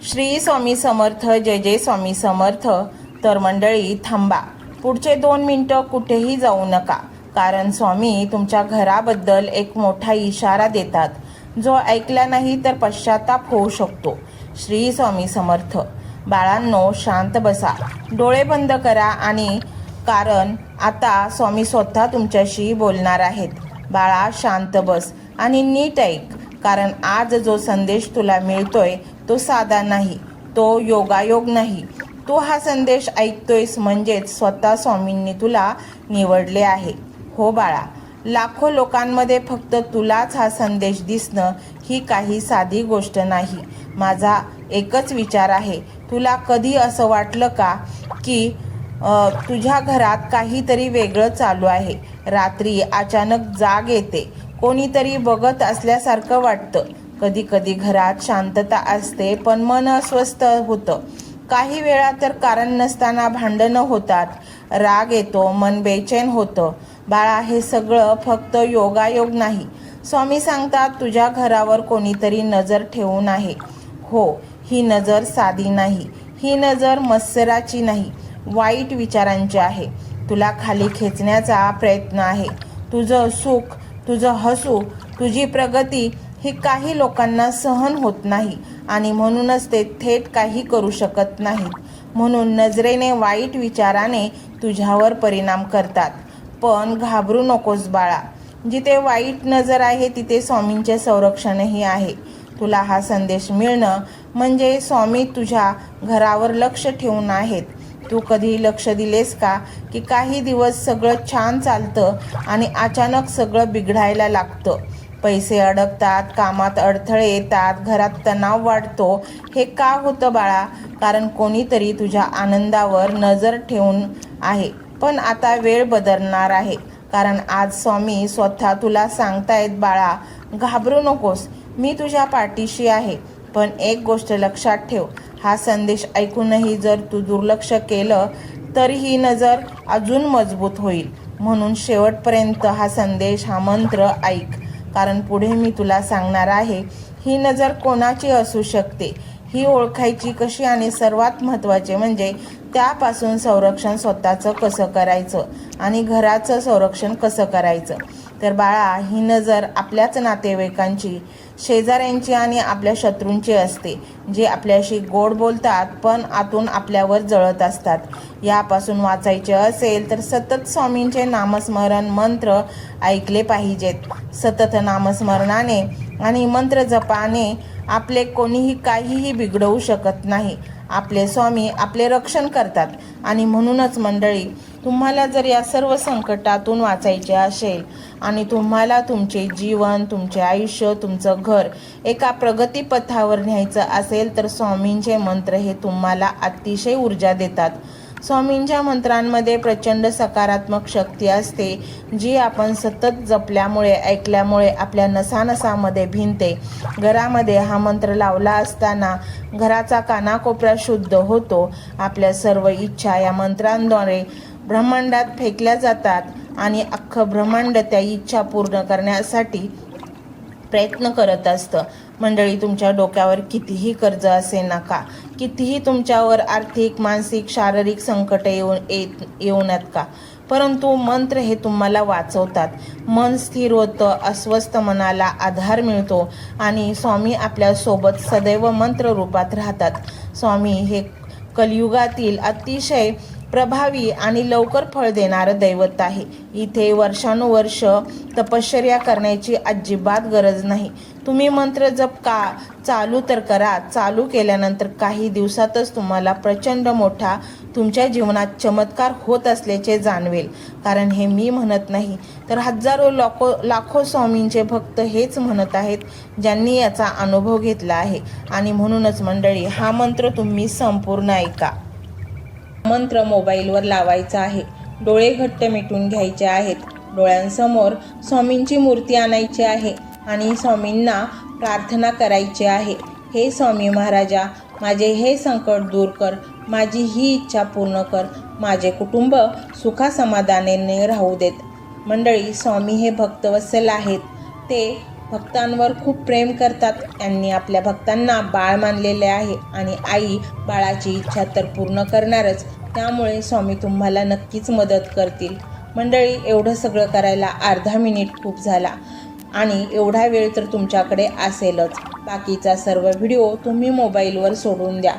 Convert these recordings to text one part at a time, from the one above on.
श्री स्वामी समर्थ. जय जय स्वामी समर्थ. तर मंडळी थांबा, पुढचे 2 मिनिटं कुठेही जाऊ नका, कारण स्वामी तुमच्या घराबद्दल एक मोठा इशारा देतात, जो ऐकला नाही तर पश्चाताप होऊ शकतो. श्री स्वामी समर्थ. बाळांनो, शांत बसा, डोळे बंद करा, आणि कारण आता स्वामी स्वतः तुमच्याशी बोलणार आहेत. बाळा, शांत बस आणि नीट ऐक, कारण आज जो संदेश तुला मिळतोय तो साधा नाही, तो योगायोग नाही. तू हा संदेश ऐकतोयस म्हणजेच स्वतः स्वामींनी तुला निवडले आहे. हो बाळा, लाखो लोकांमध्ये फक्त तुलाच हा संदेश दिसणं ही काही साधी गोष्ट नाही. माझा एकच विचार आहे, तुला कधी असं वाटलं का की तुझ्या घरात काहीतरी वेगळं चालू आहे? रात्री अचानक जाग येते, कोणीतरी बघत असल्यासारखं वाटतं. कधी कधी घरात शांतता असते पण मन अस्वस्थ होतं. काही वेळा तर कारण नसताना भांडणं होतात, राग येतो, मन बेचैन होतं. बाळा, हे सगळं फक्त योगायोग नाही. स्वामी सांगतात तुझ्या घरावर कोणीतरी नजर ठेवून आहे. हो, ही नजर साधी नाही, ही नजर मत्सराची नाही, वाईट विचारांची आहे. तुला खाली खेचण्याचा प्रयत्न आहे. तुझं सुख, तुझं हसू, तुझी प्रगती ही काही लोकांना सहन होत नाही, आणि म्हणूनच ते थेट काही करू शकत नाहीत. म्हणून नजरेने, वाईट विचाराने तुझ्यावर परिणाम करतात. पण घाबरू नकोस बाळा, जिथे वाईट नजर आहे तिथे स्वामींचे संरक्षणही आहे. तुला हा संदेश मिळणं म्हणजे स्वामी तुझ्या घरावर लक्ष ठेवून आहेत. तू कधी लक्ष दिलेस का की काही दिवस सगळं छान चालतं आणि अचानक सगळं बिघडायला लागतं? पैसे अडकतात, कामात अडथळे येतात, घरात तणाव वाढतो. हे का होतं बाळा? कारण कोणीतरी तुझ्या आनंदावर नजर ठेवून आहे. पण आता वेळ बदलणार आहे, कारण आज स्वामी स्वतः तुला सांगतायत बाळा, घाबरू नकोस, मी तुझ्या पाठीशी आहे. पण एक गोष्ट लक्षात ठेव, हा संदेश ऐकूनही जर तू दुर्लक्ष केलं तर ही नजर अजून मजबूत होईल. म्हणून शेवटपर्यंत हा संदेश, हा मंत्र ऐक, कारण पुढे मी तुला सांगणार आहे ही नजर कोणाची असू शकते, ही ओळखायची कशी, आणि सर्वात महत्त्वाचे म्हणजे त्यापासून संरक्षण स्वतःचं कसं करायचं आणि घराचं संरक्षण कसं करायचं. तर बाळा, ही नजर आपल्याच नातेवाईकांची, शेजाऱ्यांची आणि आपल्या शत्रूंची असते, जे आपल्याशी गोड बोलतात पण आतून आपल्यावर जळत असतात. यापासून वाचायचे असेल तर सतत स्वामींचे नामस्मरण मंत्र ऐकले पाहिजेत. सतत नामस्मरणाने आणि मंत्र जपाने आपले कोणीही काहीही बिघडवू शकत नाही. आपले स्वामी आपले रक्षण करतात. आणि म्हणूनच मंडळी, तुम्हाला जर या सर्व संकटातून वाचायचे असेल आणि तुम्हाला तुमचे जीवन, तुमचे आयुष्य, तुमचं घर एका प्रगतीपथावर न्यायचं असेल तर स्वामींचे मंत्र हे तुम्हाला अतिशय ऊर्जा देतात. स्वामींच्या मंत्रांमध्ये प्रचंड सकारात्मक शक्ती असते, जी आपण सतत जपल्यामुळे, ऐकल्यामुळे आपल्या नसानसामध्ये भिनते. घरामध्ये हा मंत्र लावला असताना घराचा कानाकोपरा शुद्ध होतो. आपल्या सर्व इच्छा या मंत्रांद्वारे ब्रह्मांडात फेकल्या जातात आणि अख्खं ब्रह्मांड त्या इच्छा पूर्ण करण्यासाठी प्रयत्न करत असतं. मंडळी, तुमच्या डोक्यावर कितीही कर्ज असे नका, कितीही तुमच्यावर आर्थिक, मानसिक, शारीरिक संकट येऊ नयेत का, परंतु मंत्र हे तुम्हाला वाचवतात. मन स्थिर होतं, अस्वस्थ मनाला आधार मिळतो आणि स्वामी आपल्यासोबत सदैव मंत्र रूपात राहतात. स्वामी हे कलियुगातील अतिशय प्रभावी आणि लवकर फळ देणारं दैवत आहे. इथे वर्षानुवर्ष तपश्चर्या करण्याची अजिबात गरज नाही. तुम्ही मंत्र जप चालू तर करा. चालू केल्यानंतर काही दिवसातच तुम्हाला प्रचंड मोठा तुमच्या जीवनात चमत्कार होत असल्याचे जाणवेल. कारण हे मी म्हणत नाही, तर हजारो लाखो स्वामींचे भक्त हेच म्हणत आहेत, ज्यांनी याचा अनुभव घेतला आहे. आणि म्हणूनच मंडळी, हा मंत्र तुम्ही संपूर्ण ऐका. मंत्र मोबाईलवर लावायचा आहे. डोळे घट्ट मिटून घ्यायचे आहेत. डोळ्यांसमोर स्वामींची मूर्ती आणायची आहे आणि स्वामींना प्रार्थना करायची आहे. हे स्वामी महाराजा, माझे हे संकट दूर कर, माझी ही इच्छा पूर्ण कर, माझे कुटुंब सुखासमाधानाने राहू देत. मंडळी, स्वामी हे भक्तवत्सल आहेत. ते भक्तांवर खूप प्रेम करतात. त्यांनी आपल्या भक्तांना बाळ मानलेले आहे आणि आई बाळाची इच्छा तर पूर्ण करणारच. त्यामुळे स्वामी तुम्हाला नक्कीच मदत करतील. मंडळी, एवढं सगळं करायला अर्धा मिनिट खूप झाला आणि एवढा वेळ तर तुमच्याकडे असेलच. बाकीचा सर्व व्हिडिओ तुम्ही मोबाईलवर सोडून द्या.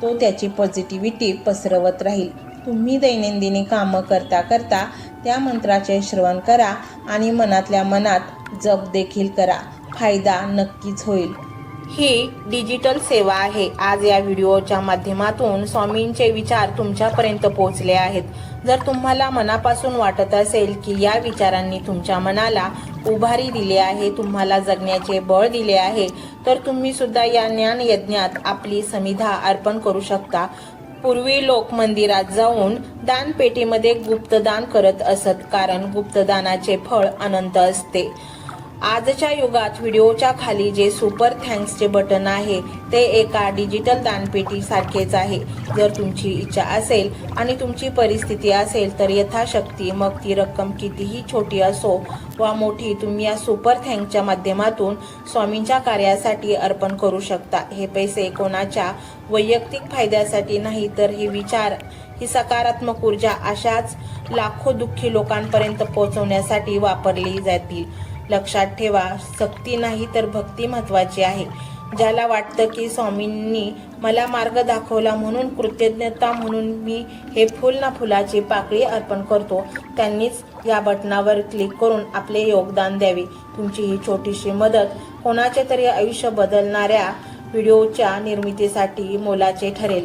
तो त्याची पॉझिटिव्हिटी पसरवत राहील. तुम्ही दैनंदिनी कामं करता करता त्या मंत्राचे श्रवण करा आणि मनातल्या मनात जप देखील करा. फायदा नक्कीच होईल. ही डिजिटल सेवा आहे. आज या व्हिडिओच्या माध्यमातून स्वामींचे विचार तुमच्यापर्यंत पोहोचले आहेत. जर तुम्हाला मनापासून वाटत असेल की या विचारांनी तुमच्या मनाला उभारी दिली आहे, तुम्हाला जगण्याचे बळ दिले आहे, तर तुम्ही सुद्धा या ज्ञान यज्ञात आपली समिधा अर्पण करू शकता. पूर्वी लोक मंदिरात जाऊन दानपेटीमध्ये गुप्तदान करत असत, कारण गुप्तदानाचे फळ अनंत असते. आजच्या युगात व्हिडिओच्या खाली जे सुपर थँक्सचे बटन आहे ते एका डिजिटल दानपेटी सारखेच आहे. जर तुमची इच्छा असेल आणि तुमची परिस्थिती असेल तर यथाशक्ती, मग ती रक्कम कितीही छोटी असो वा मोठी, तुम्ही या सुपर थँक्सच्या माध्यमातून स्वामींच्या कार्यासाठी अर्पण करू शकता. हे पैसे कोणाच्या वैयक्तिक फायद्यासाठी नाही, तर हे विचार, ही सकारात्मक ऊर्जा अशाच लाखो दुःखी लोकांपर्यंत पोहोचवण्यासाठी वापरली जातील. लक्षात ठेवा, सक्ती नाही तर भक्ती महत्त्वाची आहे. ज्याला वाटतं की स्वामींनी मला मार्ग दाखवला म्हणून कृतज्ञता म्हणून मी हे फुल ना फुलाची पाकळी अर्पण करतो, त्यांनीच या बटनावर क्लिक करून आपले योगदान द्यावे. तुमची ही छोटीशी मदत कोणाचे तरी आयुष्य बदलणाऱ्या व्हिडिओच्या निर्मितीसाठी मोलाचे ठरेल.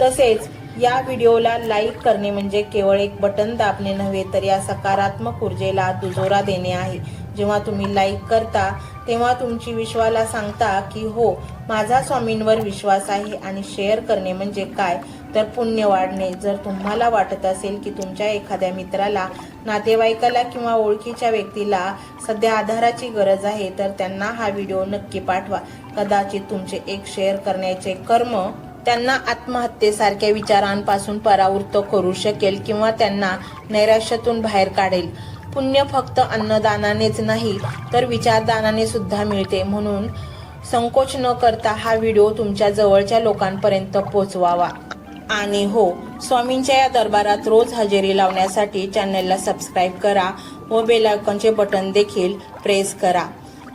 तसेच या व्हिडिओला लाईक करणे म्हणजे केवळ एक बटन दाबणे नव्हे, तर या सकारात्मक ऊर्जेला दुजोरा देणे आहे. जेव्हा तुम्ही लाईक करता तेव्हा तुमची विश्वाला सांगता की हो, माझा स्वामींवर विश्वास आहे. आणि शेअर करणे म्हणजे काय, तर पुण्य वाढणे. जर तुम्हाला वाटत असेल की तुमच्या एखाद्या मित्राला, नातेवाईकाला किंवा ओळखीच्या व्यक्तीला सध्या आधाराची गरज आहे, तर त्यांना हा व्हिडिओ नक्की पाठवा. कदाचित तुमचे एक शेअर करण्याचे कर्म त्यांना आत्महत्येसारख्या विचारांपासून परावृत्त करू शकेल किंवा त्यांना नैराश्यातून बाहेर काढेल. पुण्य फक्त अन्नदानानेच नाही तर विचारदानाने सुद्धा मिळते. म्हणून संकोच न करता हा व्हिडिओ तुमच्या जवळच्या लोकांपर्यंत पोहोचवावा. आणि हो, स्वामींच्या या दरबारात रोज हजेरी लावण्यासाठी चॅनलला सबस्क्राईब करा व बेल आयकॉनचे बटन देखील प्रेस करा.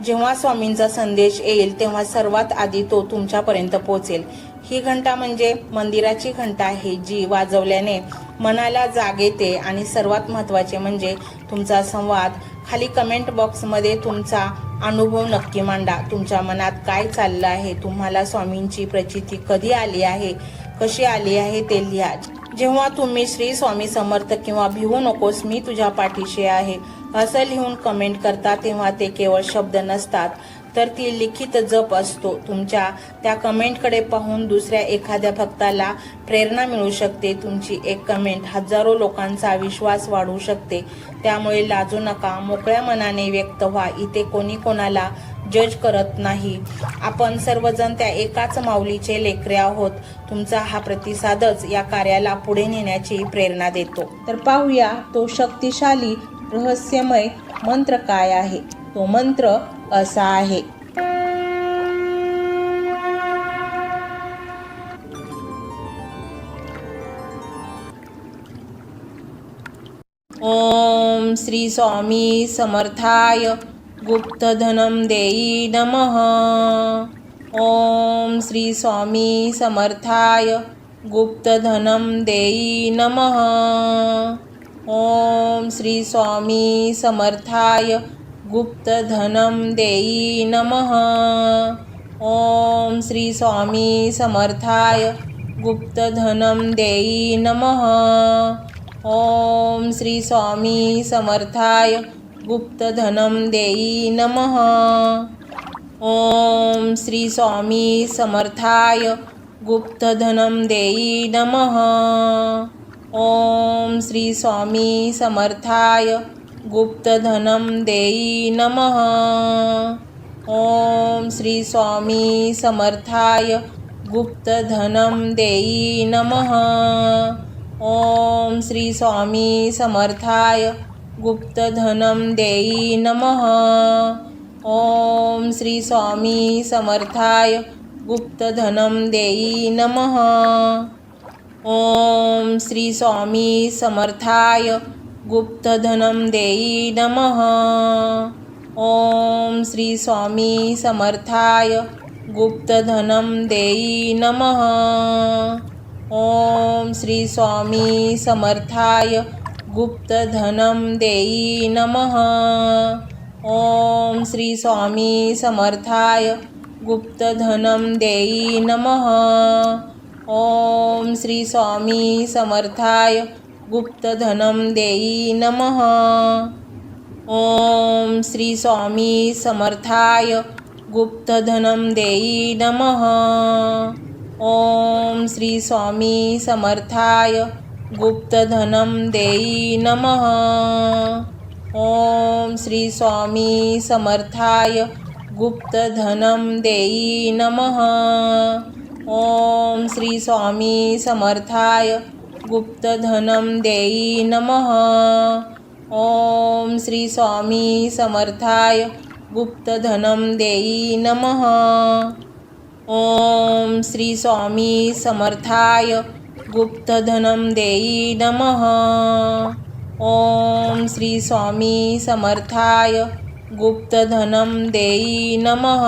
जेव्हा स्वामींचा संदेश येईल तेव्हा सर्वात आधी तो तुमच्यापर्यंत पोहोचेल. ही घंटा म्हणजे मंदिराची घंटा आहे, जी वाजवल्याने मनाला जाग येते. आणि सर्वात महत्त्वाचे म्हणजे तुमचा संवाद. खाली कमेंट बॉक्समध्ये तुमचा अनुभव नक्की मांडा. तुमच्या मनात काय चाललं आहे, तुम्हाला स्वामींची प्रचिती कधी आली आहे, कशी आली आहे ते लिहा. जेव्हा तुम्ही श्री स्वामी समर्थ किंवा भिवू नकोस मी तुझ्या पाठीशी आहे असं लिहून कमेंट करता, तेव्हा ते केवळ शब्द नसतात, तर ती लिखित जप असतो. तुमच्या त्या कमेंटकडे पाहून दुसऱ्या एखाद्या भक्ताला प्रेरणा मिळू शकते. तुमची एक कमेंट हजारो लोकांचा विश्वास वाढवू शकते. त्यामुळे लाजू नका, मोकळ्या मनाने व्यक्त व्हा. इथे कोणी कोणाला जज करत नाही. आपण सर्वजण त्या एकाच माऊलीचे लेकरे आहोत. तुमचा हा प्रतिसादच या कार्याला पुढे नेण्याची प्रेरणा देतो. तर पाहूया तो शक्तिशाली रहस्यमय मंत्र काय आहे. तो मंत्र असा आहे. ओम श्री स्वामी समर्थाय गुप्तधनम देई नमः. ओम श्री स्वामी समर्थाय गुप्तधनम देई नमः. ओम श्री स्वामी समर्थाय गुप्तधनम देई नमः. ओम श्री स्वामी समर्थाय गुप्तधनम देई नमः. ओम श्री स्वामी समर्थाय गुप्तधनम देई नमः. ओम श्री स्वामी समर्थाय गुप्तधनम देई नमः. ओम श्री स्वामी समर्थाय गुप्तधनम देई नमः. ओम श्री स्वामी समर्थाय गुप्तधनम देई नमः. ओम श्री स्वामी समर्थाय गुप्तधनम देई नमः. ओम श्री स्वामी समर्थाय गुप्तधनम देई नमः. ओम श्री स्वामी समर्थाय गुप्तधनम देई नमः. ओम श्री स्वामी समर्थाय गुप्तधनम देई नमः. ओम श्री स्वामी समर्थाय गुप्तधनम देई नमः. ओम श्री स्वामी समर्थाय गुप्तधनम देई नमः. ओम श्री स्वामी समर्थाय गुप्तधनम देई नमः. ओम श्री स्वामी समर्थाय गुप्तधनम देई नमः. ओम श्री स्वामी समर्थाय गुप्तधनम देई नमः. ओम श्री स्वामी समर्थाय गुप्तधनम देई नमः. ओम श्री स्वामी समर्थाय गुप्तधनम देई नमः. ओम श्री स्वामी समर्थाय गुप्तधनम देई नमः. ओम श्री स्वामी समर्थाय गुप्तधनम देई नमः. ओम श्री स्वामी समर्थाय गुप्तधनम देई नमः.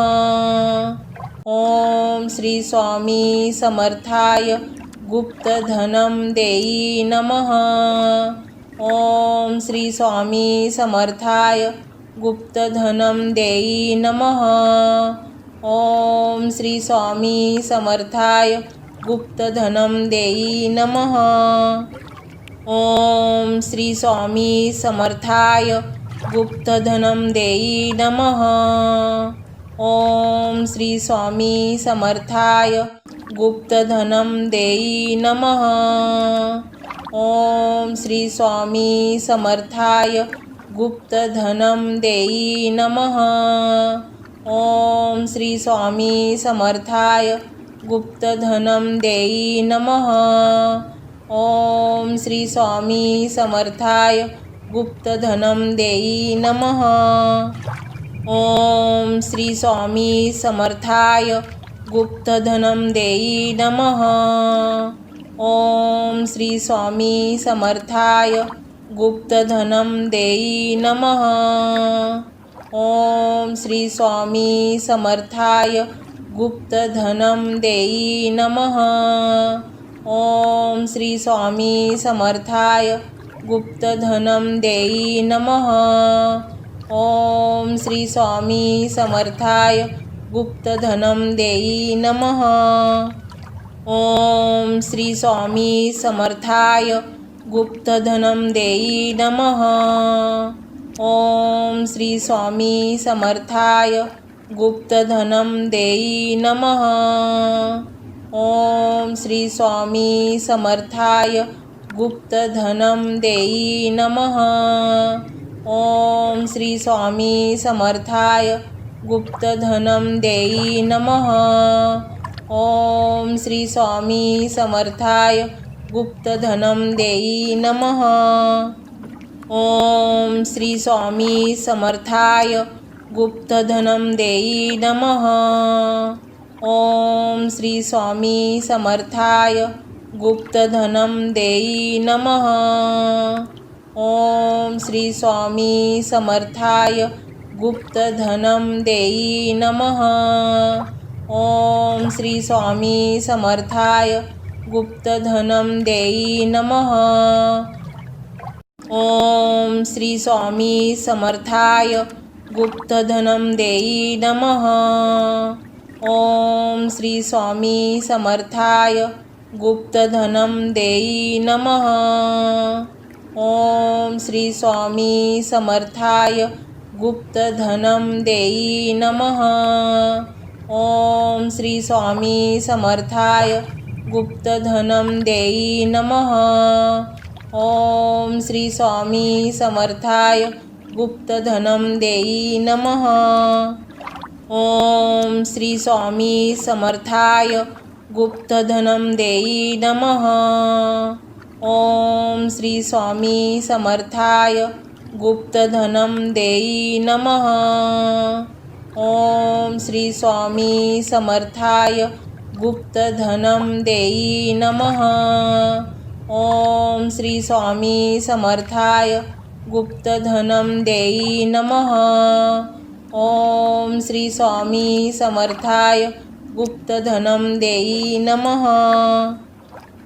ओम श्री स्वामी समर्थाय गुप्तधनम देई नमः. ओम श्री स्वामी समर्थाय गुप्तधनम देई नमः. ओम श्री स्वामी समर्थाय गुप्तधनम देई नमः. ओम श्री स्वामी समर्थाय गुप्तधनम देई नमः. ओम श्री स्वामी समर्थाय गुप्तधनम देई नमः. ओम श्री स्वामी समर्थाय गुप्तधनम देई नमः. ओम श्री स्वामी समर्थाय गुप्तधनम देई नमः. ओम श्री स्वामी समर्थाय गुप्तधनम देई नमः. ओम श्री स्वामी समर्थाय गुप्तधनम देई नमः. ओम श्री स्वामी समर्थाय गुप्तधनम देई नमः. ओम श्री स्वामी समर्थाय गुप्तधनम देई नमः. ओम श्री स्वामी समर्थाय गुप्तधनम देई नमः. ओम श्री स्वामी समर्थाय गुप्तधनम देई नमः. ओम श्री स्वामी समर्थाय गुप्तधनम देई नमः. ओम श्री स्वामी समर्थाय गुप्तधनम देई नमः. ओम श्री स्वामी समर्थाय गुप्तधनम देई नमः. ओम श्री स्वामी समर्थाय गुप्तधनम देई नमः. ओम श्री स्वामी समर्थाय गुप्तधनम देई नमः. ओम श्री स्वामी समर्थाय गुप्तधनम देई नमः. ओम श्री स्वामी समर्थाय गुप्तधनम देई नमः. ओम श्री स्वामी समर्थाय गुप्तधनम देई नमः. ओम श्री स्वामी समर्थाय गुप्तधनम देई नमः. ओम श्री स्वामी समर्थाय गुप्तधनम देई नमः. ओम श्री स्वामी समर्थाय गुप्तधनम देई नमः. ओम श्री स्वामी समर्थाय गुप्तधनम देई नमः. ओम श्री स्वामी समर्थाय गुप्तधनम देई नमः. ओम श्री स्वामी समर्थाय गुप्तधनम देई नमः. ओम श्री स्वामी समर्थाय गुप्तधनम देई नमः. ओम श्री स्वामी समर्थाय गुप्तधनम देई नमः. ओम श्री स्वामी समर्थाय गुप्तधनम देई नमः. ओम श्री स्वामी समर्थाय गुप्तधनम देई नमः. ओम श्री स्वामी समर्थाय गुप्तधनम देई नमः.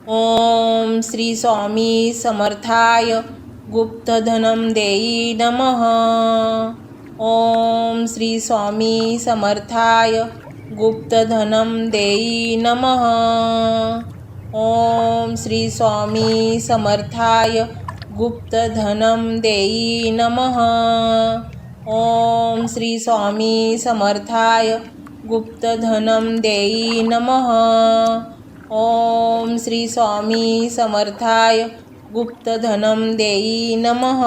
ओम श्री स्वामी समर्थाय गुप्तधनम देई नमः. ओम श्री स्वामी समर्थाय गुप्तधनम देई नमः. ओम श्री स्वामी समर्थाय गुप्तधनम देई नमः. ओम श्री स्वामी समर्थाय गुप्तधनम देई नमः. ओम श्री स्वामी समर्थाय गुप्तधनम देई नमः.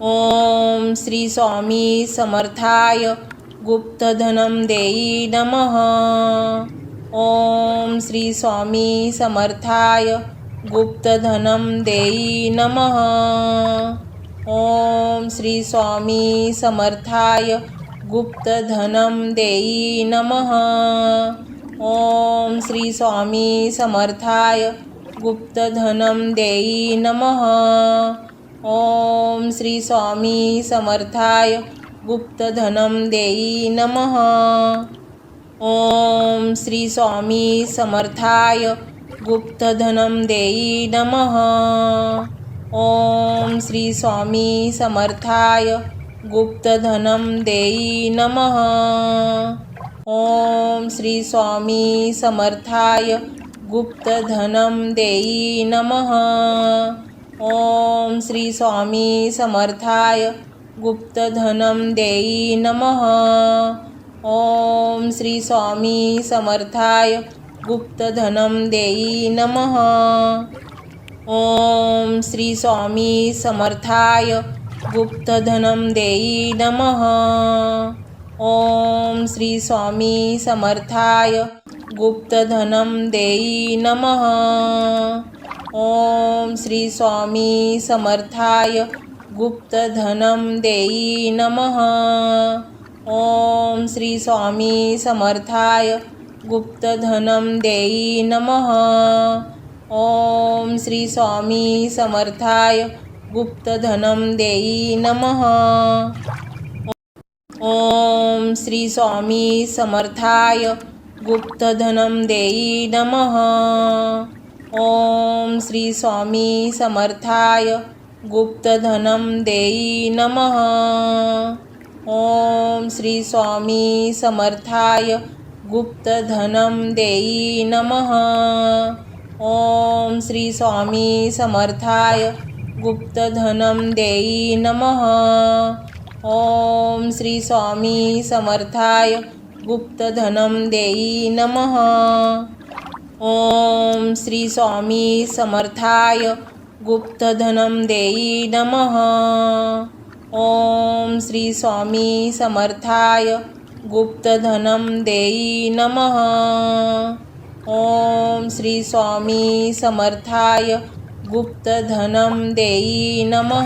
ओम श्री स्वामी समर्थाय गुप्तधनम देई नमः. ओम श्री स्वामी समर्थाय गुप्तधनम देई नमः. ओम श्री स्वामी समर्थाय गुप्तधनम देई नमः. ओम श्री स्वामी समर्थाय गुप्तधनम देई नमः. ओम श्री स्वामी समर्थाय गुप्तधनम देई नमः. ओम श्री स्वामी समर्थाय गुप्तधनम देई नमः. ओम श्री स्वामी समर्थाय गुप्तधनम देई नमः. ओम श्री स्वामी समर्थाय गुप्तधनम देई नमः. ओम श्री स्वामी समर्थाय गुप्तधनम देई नमः. ओम श्री स्वामी समर्थाय गुप्तधनम देई नमः. ओम श्री स्वामी समर्थाय गुप्तधनम देई नमः. ओम श्री स्वामी समर्थाय गुप्तधनम देई नमः. ओम श्री स्वामी समर्थाय गुप्तधनम देई नमः. ओम श्री स्वामी समर्थाय गुप्तधनम देई नमः. ओम श्री स्वामी समर्थाय गुप्तधनम देई नमः. ओम श्री स्वामी समर्थाय गुप्तधनम देई नमः. ओम श्री स्वामी समर्थाय गुप्तधनम देई नमः. ओम श्री स्वामी समर्थाय गुप्तधनम देई नमः. ओम श्री स्वामी समर्थाय गुप्तधनम देई नमः. ओम श्री स्वामी समर्थाय गुप्तधनम देई नमः. ओम श्री स्वामी समर्थाय गुप्तधनम देई नमः. ओम श्री स्वामी समर्थाय गुप्तधनम देई नमः. ओम श्री स्वामी समर्थाय गुप्तधनम देई नमः.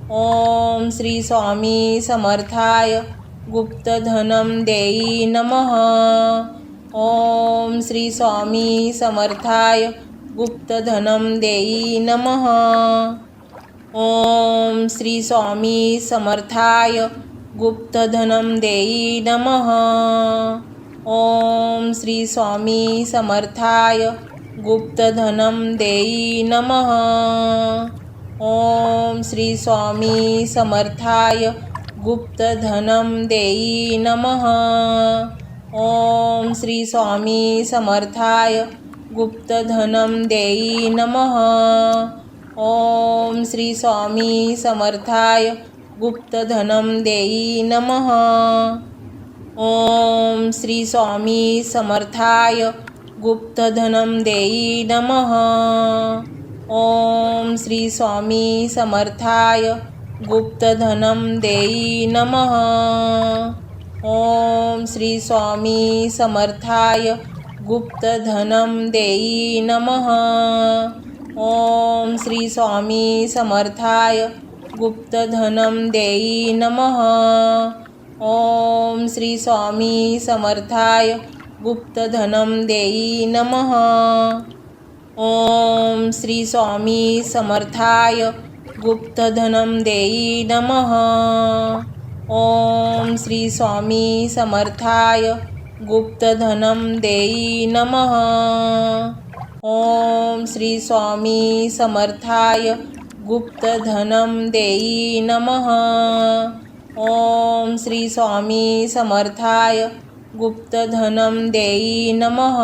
ओम श्री स्वामी समर्थाय गुप्तधनम देई नमः. ओम श्री स्वामी समर्थाय गुप्तधनम देई नमः. ओम श्री स्वामी समर्थाय गुप्तधनम देई नमः. ओम श्री स्वामी समर्थाय गुप्तधनम देई नमः. ओम श्री स्वामी समर्थाय गुप्तधनम देई नमः. ओम श्री स्वामी समर्थाय गुप्तधनम देई नमः. ओम श्री स्वामी समर्थाय गुप्तधनम देई नमः. ओम श्री स्वामी समर्थाय गुप्तधनम देई नमः. ओम श्री स्वामी समर्थाय गुप्तधनम देई नमः. ओम श्री स्वामी समर्थाय गुप्तधनम देई नमः. ओम श्री स्वामी समर्थाय गुप्तधनम देई नमः. ओम श्री स्वामी समर्थाय गुप्तधनम देई नमः. ओम श्री स्वामी समर्थाय गुप्तधनम देई नमः. ओम श्री स्वामी समर्थाय गुप्तधनम देई नमः. ओम श्री स्वामी समर्थाय गुप्तधनम देई नमः. ओम श्री स्वामी समर्थाय गुप्तधनम देई नमः.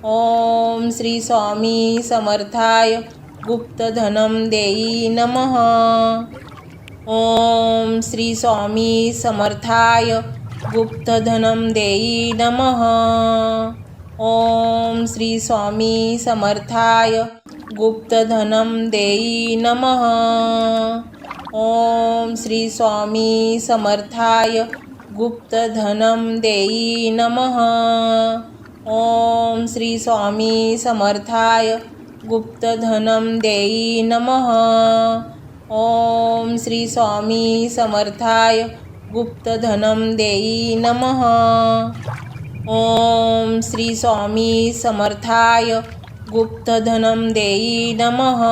ओम श्री स्वामी समर्थाय गुप्तधनम देई नमः. ओम श्री स्वामी समर्थाय गुप्तधनम देई नमः. ओम श्री स्वामी समर्थाय गुप्तधनम देई नमः. ओम श्री स्वामी समर्थाय गुप्तधनम देई नमः. ओम श्री स्वामी समर्थाय गुप्तधनम देई नमः. ओम श्री स्वामी समर्थाय गुप्तधनम देई नमः. ओम श्री स्वामी समर्थाय गुप्तधनम देई नमः.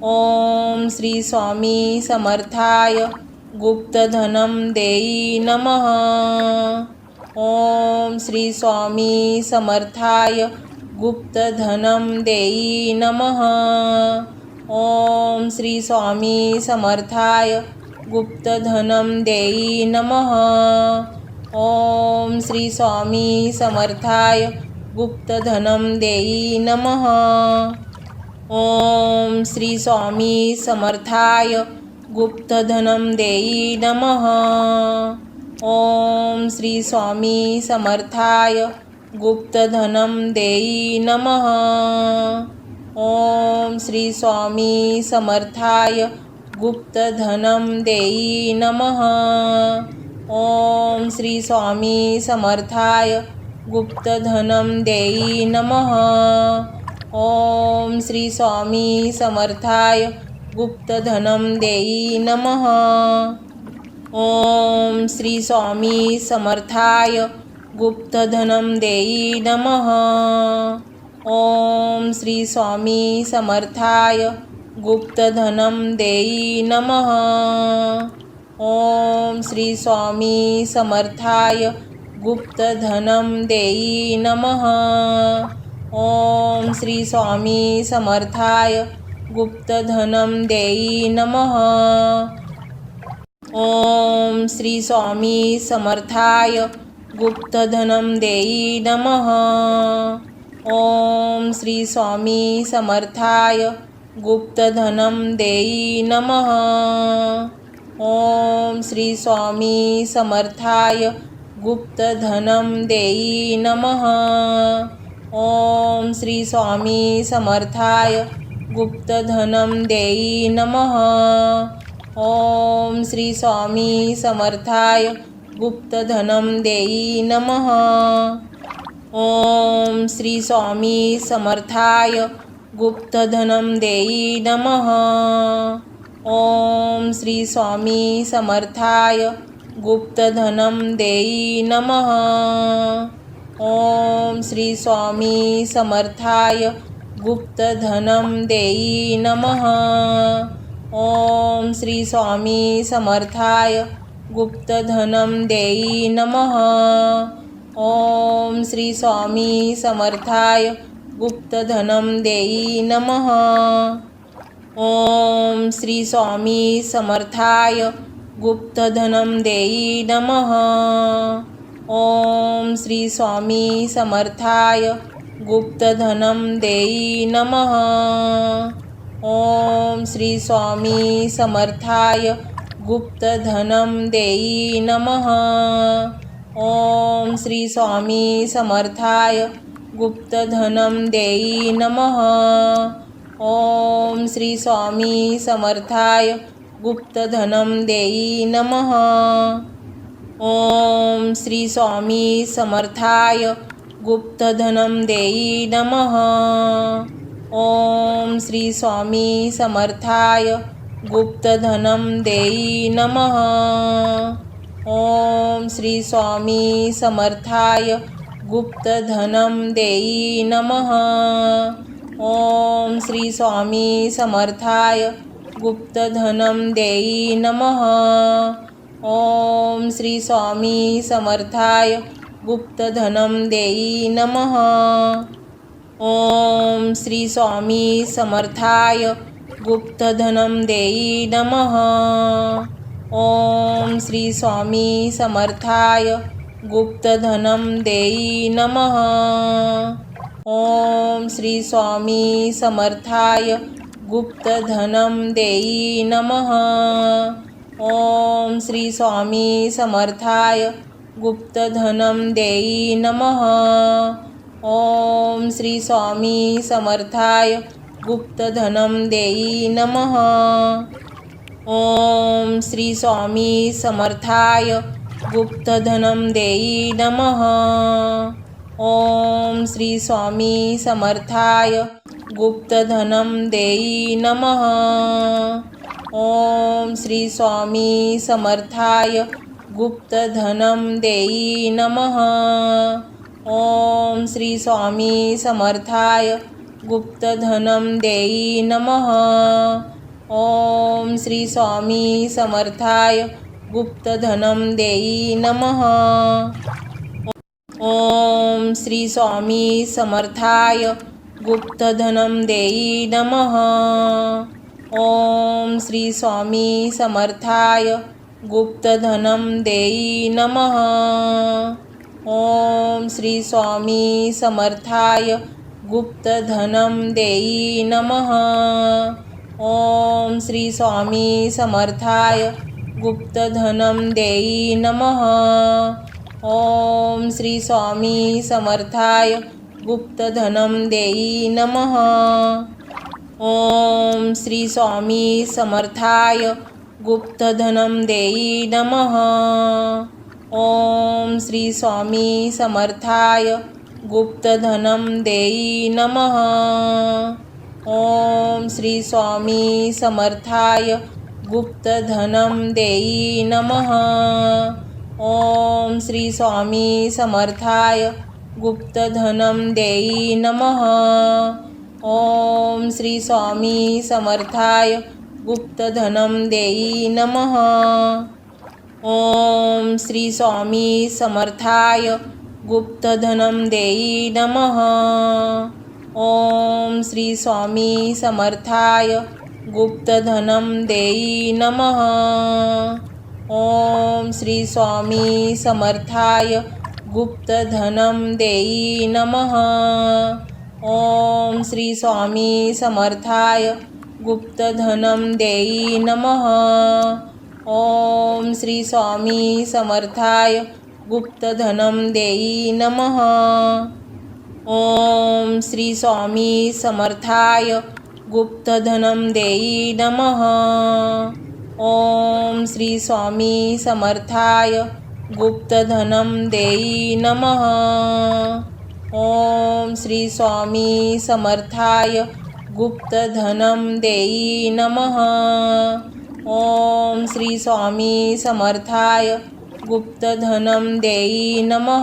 ओम श्री स्वामी समर्थाय गुप्तधनम देई नमः. ओम श्री स्वामी समर्थाय गुप्तधनम देई नमः. ओम श्री स्वामी समर्थाय गुप्तधनम देई नमः. ओम श्री स्वामी समर्थाय गुप्तधनम देई नमः. ओम श्री स्वामी समर्थाय गुप्तधनम देई नमः. ओम श्री स्वामी समर्थाय गुप्तधनम देई नमः. ओम श्री स्वामी समर्थाय गुप्तधनम देई नमः. ओम श्री स्वामी समर्थाय गुप्तधनम देई नमः. ओम श्री स्वामी समर्थाय गुप्तधनम देई नमः. ओम श्री स्वामी समर्थाय गुप्तधनम देई नमः. ओम श्री स्वामी समर्थाय गुप्तधनम देई नमः. ओम श्री स्वामी समर्थाय गुप्तधनम देई नमः. ओम श्री स्वामी समर्थाय गुप्तधनम देई नमः. ओम श्री स्वामी समर्थाय गुप्तधनम देई नमः. ओम श्री स्वामी समर्थाय गुप्तधनम देई नमः. ओम श्री स्वामी समर्थाय गुप्तधनम देई नमः. ओम श्री स्वामी समर्थाय गुप्तधनम देई नमः. ओम श्री स्वामी समर्थाय गुप्तधनम देई नमः. ओम श्री स्वामी समर्थाय गुप्तधनम देई नमः. ओम श्री स्वामी समर्थाय गुप्तधनम देई नमः. ओम श्री स्वामी समर्थाय गुप्तधनम देई नमः. ओम श्री स्वामी समर्थाय गुप्तधनम देई नमः. ओम श्री स्वामी समर्थाय गुप्तधनम देई नमः. ओम श्री स्वामी समर्थाय गुप्तधनम देई नमः. ओम श्री स्वामी समर्थाय गुप्तधनम देई नमः. ओम श्री स्वामी समर्थाय गुप्तधनम देई नमः. ओम श्री स्वामी समर्थाय गुप्तधनम देई नमः. ओम श्री स्वामी समर्थाय गुप्तधनम देई नमः. ओम श्री स्वामी समर्थाय गुप्तधनम देई नमः. ओम श्री स्वामी समर्थाय गुप्तधनम देई नमः. ओम श्री स्वामी समर्थाय गुप्तधनं देई नमः. ओम श्री स्वामी समर्थाय गुप्तधनं देई नमः. ओम श्री स्वामी समर्थाय गुप्तधनं देई नमः. ओम श्री स्वामी समर्थाय गुप्तधनं देई नमः. ओम श्री स्वामी समर्थाय गुप्तधनं देई नमः. ओम श्री स्वामी समर्थाय गुप्तधनं देई नमः. ओम श्री स्वामी समर्थाय गुप्तधनं देई नमः. ओम श्री स्वामी समर्थाय गुप्तधनं देई नमः. ओम श्री स्वामी समर्थाय गुप्तधनं देई नमः. ओम श्री स्वामी समर्थाय गुप्तधनं देई नमः. ओम श्री स्वामी समर्थाय गुप्तधनं देई नमः. ओम श्री स्वामी समर्थाय गुप्तधनं देई नमः. ओम श्री स्वामी समर्थाय गुप्तधनं देई नमः. ओम श्री स्वामी समर्थाय गुप्तधनं देई नमः. ओम श्री स्वामी समर्थाय गुप्तधनं देई नमः. ओम श्री स्वामी समर्थाय गुप्तधनं देई नमः. ओम श्री स्वामी समर्थाय गुप्तधनं देई नमः. ओम श्री स्वामी समर्थाय गुप्तधनं देई नमः. ओम श्री स्वामी समर्थाय गुप्तधनं देई नमः. ओम श्री स्वामी समर्थाय गुप्तधनं देई नमः. ओम श्री स्वामी समर्थाय गुप्तधनं देई नमः. ओम श्री स्वामी समर्थाय गुप्तधनं देई नमः. ओम श्री स्वामी समर्थाय गुप्तधनं देई नमः. ओम श्री स्वामी समर्थाय गुप्तधनं देई नमः. ओम श्री स्वामी समर्थाय गुप्तधनं देई नमः. ओम श्री स्वामी समर्थाय गुप्तधनं देई नमः. ओम श्री स्वामी समर्थाय गुप्तधनं देई नमः. ओम श्री स्वामी समर्थाय गुप्तधनं देई नमः. ओम श्री स्वामी समर्थाय गुप्तधनं देई नमः. ओम श्री स्वामी समर्थाय गुप्तधनं देई नमः. ओम श्री स्वामी समर्थाय गुप्तधनं देई नमः. ओम श्री स्वामी समर्थाय गुप्तधनं देई नमः.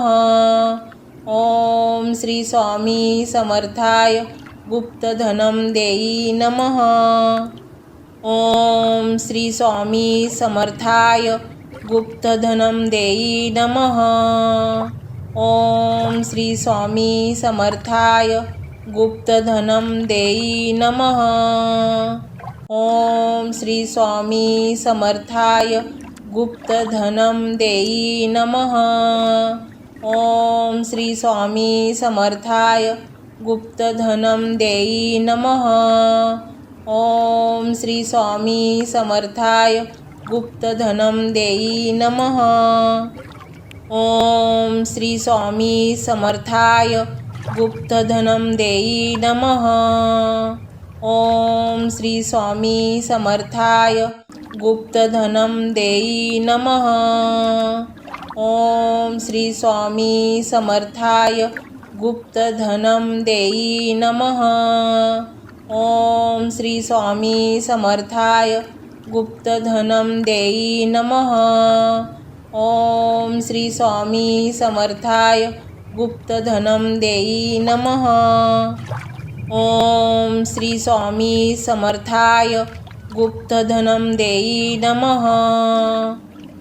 ओम श्री स्वामी समर्थाय गुप्तधनं देई नमः. ओम श्री स्वामी समर्थाय गुप्तधनं देई नमः. ओम श्री स्वामी समर्थाय गुप्तधनं देई नमः. ओम श्री स्वामी समर्थाय गुप्तधनं देई नमः. ओम श्री स्वामी समर्थाय गुप्तधनं देई नमः. ओम श्री स्वामी समर्थाय गुप्तधनं देई नमः. ओम श्री स्वामी समर्थाय गुप्तधनं देई नमः. ओम श्री स्वामी समर्थाय गुप्तधनं देई नमः. ओम श्री स्वामी समर्थाय गुप्तधनं देई नमः. ओम श्री स्वामी समर्थाय गुप्तधनं देई नमः. ओम श्री स्वामी समर्थाय गुप्तधनम देई नमः. ओम श्री स्वामी समर्थाय गुप्तधनम देई नमः.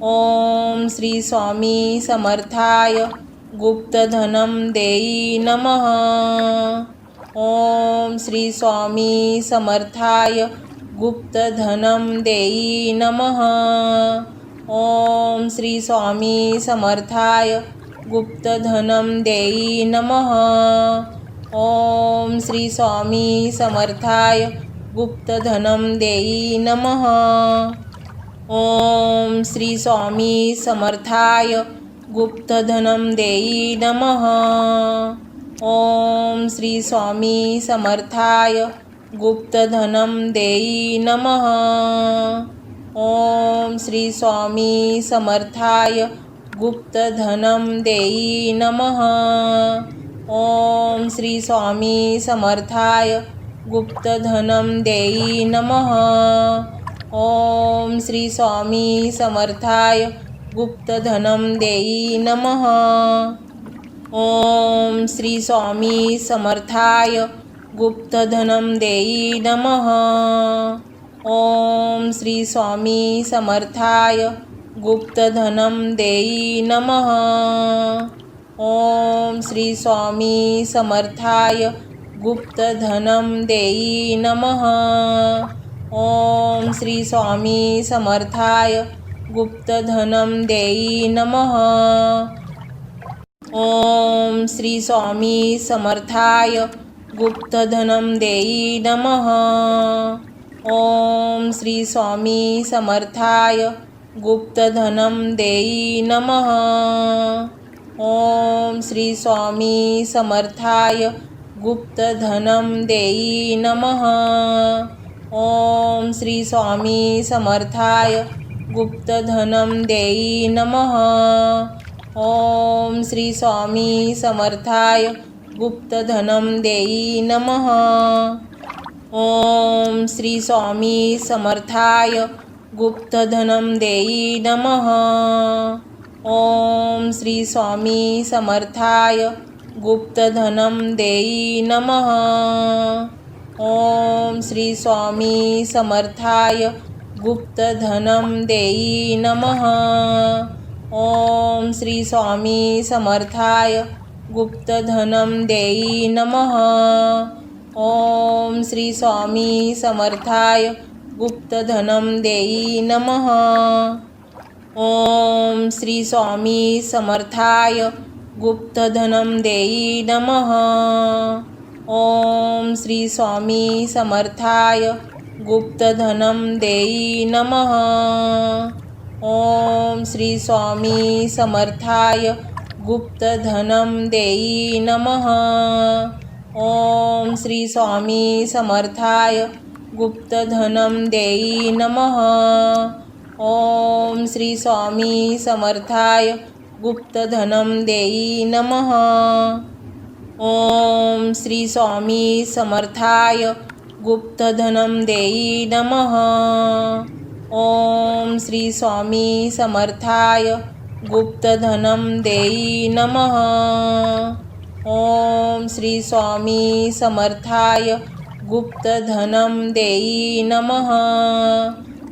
ओम श्री स्वामी समर्थाय गुप्तधनम देई नमः. ओम श्री स्वामी समर्थाय गुप्तधनम देई नमः. ओम श्री स्वामी समर्थाय गुप्तधनम देई नमः. ओम श्री स्वामी समर्थाय गुप्तधनम देई नमः. ओम श्री स्वामी समर्थाय गुप्तधनम देई नमः. ओम श्री स्वामी समर्थाय गुप्तधनम देई नमः. ओम श्री स्वामी समर्थाय गुप्तधनम देई नमः. ओम श्री स्वामी समर्थाय गुप्तधनम देई नमः. ओम श्री स्वामी समर्थाय गुप्तधनम देई नमः. ओम श्री स्वामी समर्थाय गुप्तधनम देई नमः. ओम श्री स्वामी समर्थाय गुप्तधनम देई नमः. ओम श्री स्वामी समर्थाय गुप्तधनम देई नमः. ओम श्री स्वामी समर्थाय गुप्तधनम देई नमः. ओम श्री स्वामी समर्थाय गुप्तधनम देई नमः. ओम श्री स्वामी समर्थाय गुप्तधनम देई नमः. ओम श्री स्वामी समर्थाय गुप्तधनम देई नमः. ओम श्री स्वामी समर्थाय गुप्तधनम देई नमः. ओम श्री स्वामी समर्थाय गुप्तधनम देई नमः. ओम श्री स्वामी समर्थाय गुप्तधनम देई नमः. ओम श्री स्वामी समर्थाय गुप्तधनम देई नमः. ओम श्री स्वामी समर्थाय गुप्तधनम देई नमः. ओम श्री स्वामी समर्थाय गुप्तधनम देई नमः. ओम श्री स्वामी समर्थाय गुप्तधनम देई नमः. ओम श्री स्वामी समर्थाय गुप्तधनम देई नमः. ओम श्री स्वामी समर्थाय गुप्तधनम देई नमः. ओम श्री स्वामी समर्थाय गुप्तधनम देई नमः. ओम श्री स्वामी समर्थाय गुप्तधनम देई नमः. ओम श्री स्वामी समर्थाय गुप्तधनम देई नमः. ओम श्री स्वामी समर्थाय गुप्तधनम देई नमः. ओम श्री स्वामी समर्थाय गुप्तधनम देई नमः. ओम श्री स्वामी समर्थाय गुप्तधनम देई नमः.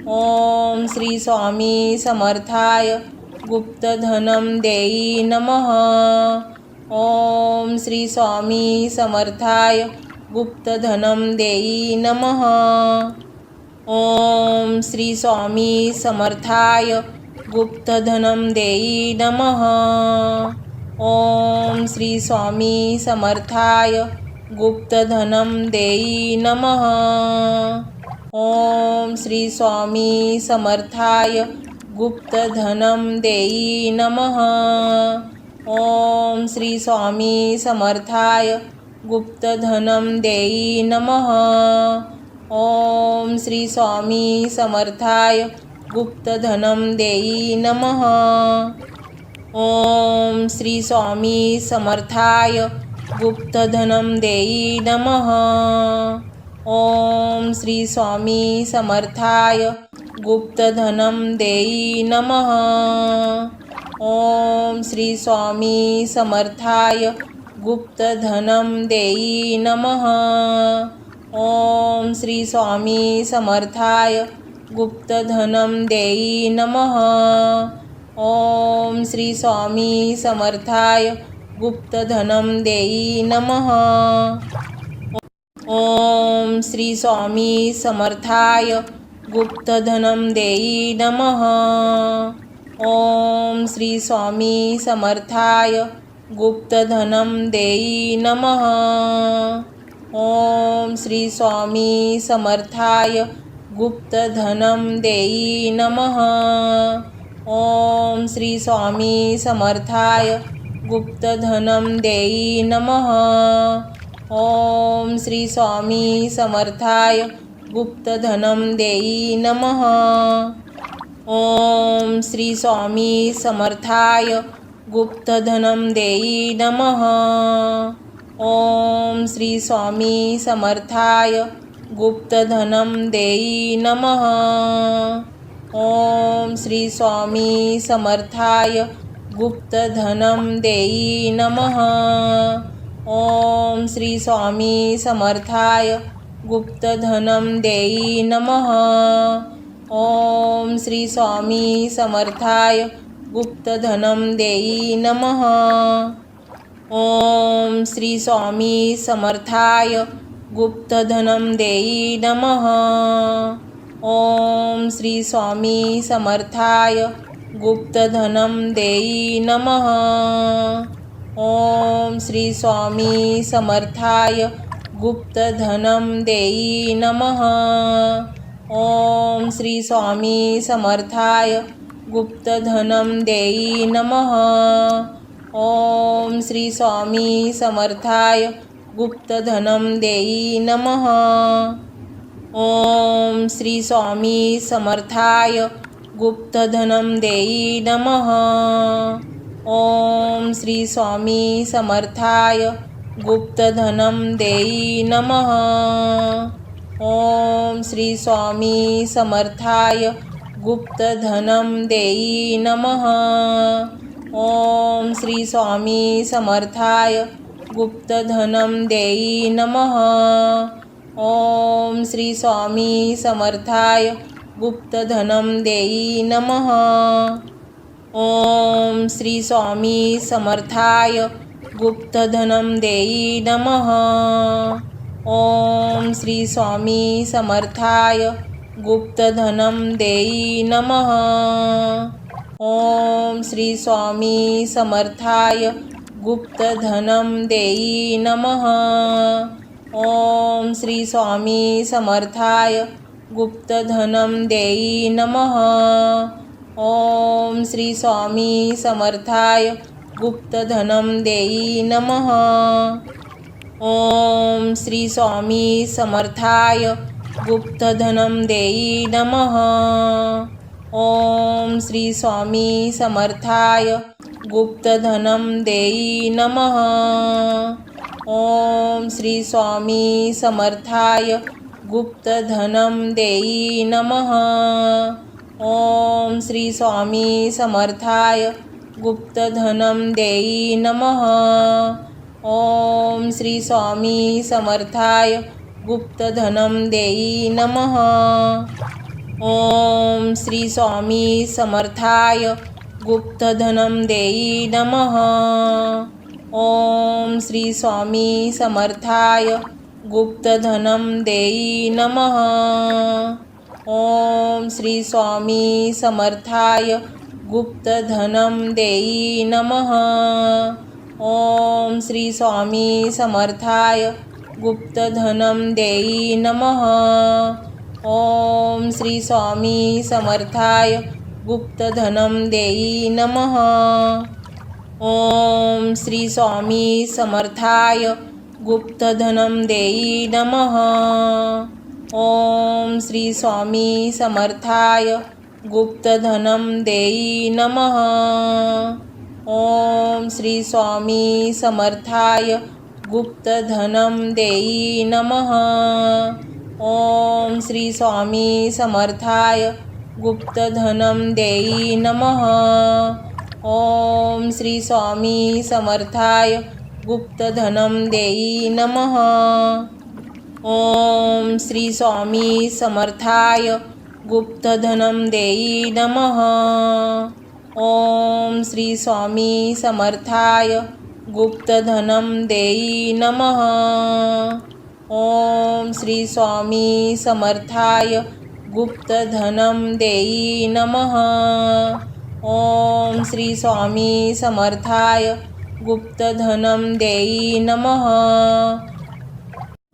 ओम श्री स्वामी समर्थाय गुप्तधनम देई नमः. ओम श्री स्वामी समर्थाय गुप्तधनम देई नमः. ओम श्री स्वामी समर्थाय गुप्तधनम देई नमः. ओम श्री स्वामी समर्थाय गुप्तधनम देई नमः. ओम श्री स्वामी समर्थाय गुप्तधनम देई नमः. ओम श्री स्वामी समर्थाय गुप्तधनम देई नमः. ओम श्री स्वामी समर्थाय गुप्तधनम देई नमः. ओम श्री स्वामी समर्थाय गुप्तधनम देई नमः. ओम श्री स्वामी समर्थाय गुप्तधनम देई नमः. ओम श्री स्वामी समर्थाय गुप्तधनं देई नमः. ओम श्री स्वामी समर्थाय गुप्तधनं देई नमः. ओम श्री स्वामी समर्थाय गुप्तधनं देई नमः. ओम श्री स्वामी समर्थाय गुप्तधनं देई नमः. ओम श्री स्वामी समर्थाय गुप्तधनं देई नमः. ओम श्री स्वामी समर्थाय गुप्तधनं देई नमः. ओम श्री स्वामी समर्थाय गुप्तधनं देई नमः. ओम श्री स्वामी समर्थाय गुप्तधनं देई नमः. ओम श्री स्वामी समर्थाय गुप्तधनं देई नमः. ओम श्री स्वामी समर्थाय गुप्तधनं देई नमः. ओम श्री स्वामी समर्थाय गुप्तधनं देई नमः. ओम श्री स्वामी समर्थाय गुप्तधनं देई नमः. ओम श्री स्वामी समर्थाय गुप्तधनं देई नमः. ओम श्री स्वामी समर्थाय गुप्तधनं देई नमः. ओम श्री स्वामी समर्थाय गुप्तधनं देई नमः. ओम श्री स्वामी समर्थाय गुप्तधनं देई नमः. ओम श्री स्वामी समर्थाय गुप्तधनं देई नमः. ओम श्री स्वामी समर्थाय गुप्तधनं देई नमः. ओम श्री स्वामी समर्थाय गुप्तधनं देई नमः. ओम श्री स्वामी समर्थाय गुप्तधनं देई नमः. ओम श्री स्वामी समर्थाय गुप्तधनं देई नमः. ओम श्री स्वामी समर्थाय गुप्तधनं देई नमः. ओम श्री स्वामी समर्थाय गुप्तधनं देई नमः. ओम श्री स्वामी समर्थाय गुप्तधनं देई नमः. ओम श्री स्वामी समर्थाय गुप्तधनं देई नमः. ओम श्री स्वामी समर्थाय गुप्तधनं देई नमः. ओम श्री स्वामी समर्थाय गुप्तधनं देई नमः. ओम श्री स्वामी समर्थाय गुप्तधनं देई नमः. ओम श्री स्वामी समर्थाय गुप्तधनं देई नमः. ओम श्री स्वामी समर्थाय गुप्तधनं देई नमः. ओम श्री स्वामी समर्थाय गुप्तधनं देई नमः. ओम श्री स्वामी समर्थाय गुप्तधनं देई नमः. ओम श्री स्वामी समर्थाय गुप्तधनं देई नमः. ओम श्री स्वामी समर्थाय गुप्तधनं देई नमः. ओम श्री स्वामी समर्थाय गुप्तधनं देई नमः. ओम श्री स्वामी समर्थाय गुप्तधनं देई नमः. ओम श्री स्वामी समर्थाय गुप्तधनं देई नमः. ओम श्री स्वामी समर्थाय गुप्तधनं देई नमः. ओम श्री स्वामी समर्थाय गुप्तधनं देई नमः. ओम श्री स्वामी समर्थाय गुप्तधनं देई नमः. ओम श्री स्वामी समर्थाय गुप्तधनं देई नमः. ओम श्री स्वामी समर्थाय गुप्तधनं देई नमः. ओम श्री स्वामी समर्थाय गुप्तधनम देई नमः. ओम श्री स्वामी समर्थाय गुप्तधनम देई नमः. ओम श्री स्वामी समर्थाय गुप्तधनम देई नमः. ओम श्री स्वामी समर्थाय गुप्तधनम देई नमः. ओम श्री स्वामी समर्थाय गुप्तधनम देई नमः.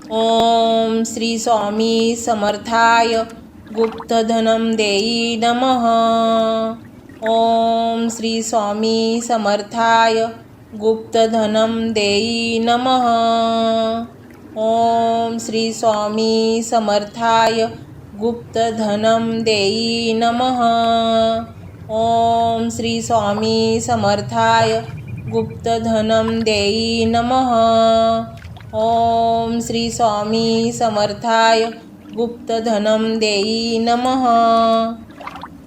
ओम श्री स्वामी समर्थाय गुप्तधनम देई नमः. ओम श्री स्वामी समर्थाय गुप्तधनम देई नमः. ओम श्री स्वामी समर्थाय गुप्तधनम देई नमः. ओम श्री स्वामी समर्थाय गुप्तधनम देई नमः. ओम श्री स्वामी समर्थाय गुप्तधनम देई नमः.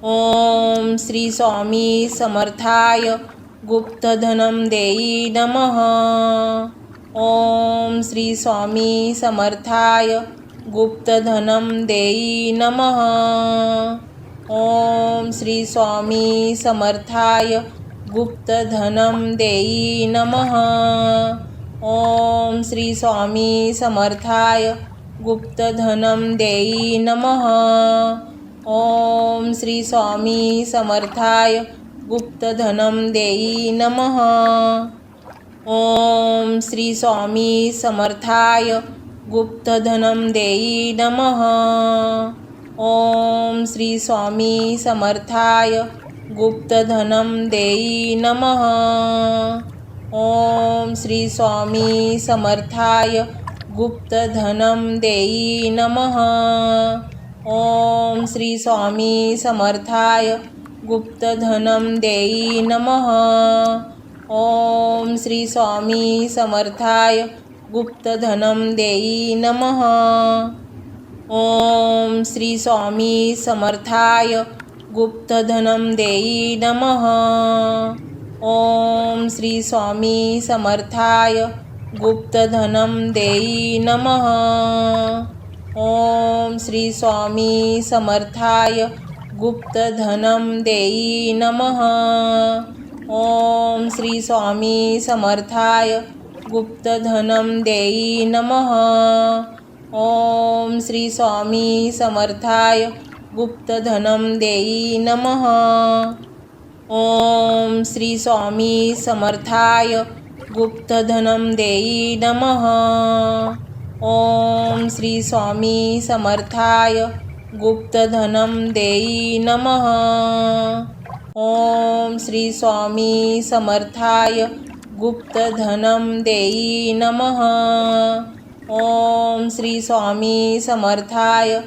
ओम श्री स्वामी समर्थाय गुप्तधनम देई नमः. ओम श्री स्वामी समर्थाय गुप्तधनम देई नमः. ओम श्री स्वामी समर्थाय गुप्तधनम देई नमः. ओम श्री स्वामी समर्थाय गुप्तधनम देई नमः. ओम श्री स्वामी समर्थाय गुप्तधनम देई नमः. ओम श्री स्वामी समर्थाय गुप्तधनम देई नमः. ओम श्री स्वामी समर्थाय गुप्तधनम देई नमः. ओम श्री स्वामी समर्थाय गुप्तधनम देई नमः. ओम श्री स्वामी समर्थाय गुप्तधनम देई नमः. ओम श्री स्वामी समर्थाय गुप्तधनम देई नमः. ओम श्री स्वामी समर्थाय गुप्तधनम देई नमः. ओम श्री स्वामी समर्थाय गुप्तधनम देई नमः. ओम श्री स्वामी समर्थाय गुप्तधनम देई नमः. ओम श्री स्वामी समर्थाय गुप्तधनम देई नमः. ओम श्री स्वामी समर्थाय गुप्तधनम देई नमः. ओम श्री स्वामी समर्थाय गुप्तधनम देई नमः. ओम श्री स्वामी समर्थाय गुप्तधनम देई नमः. ओम श्री स्वामी समर्थाय गुप्तधनम देई नमः. ओम श्री स्वामी समर्थाय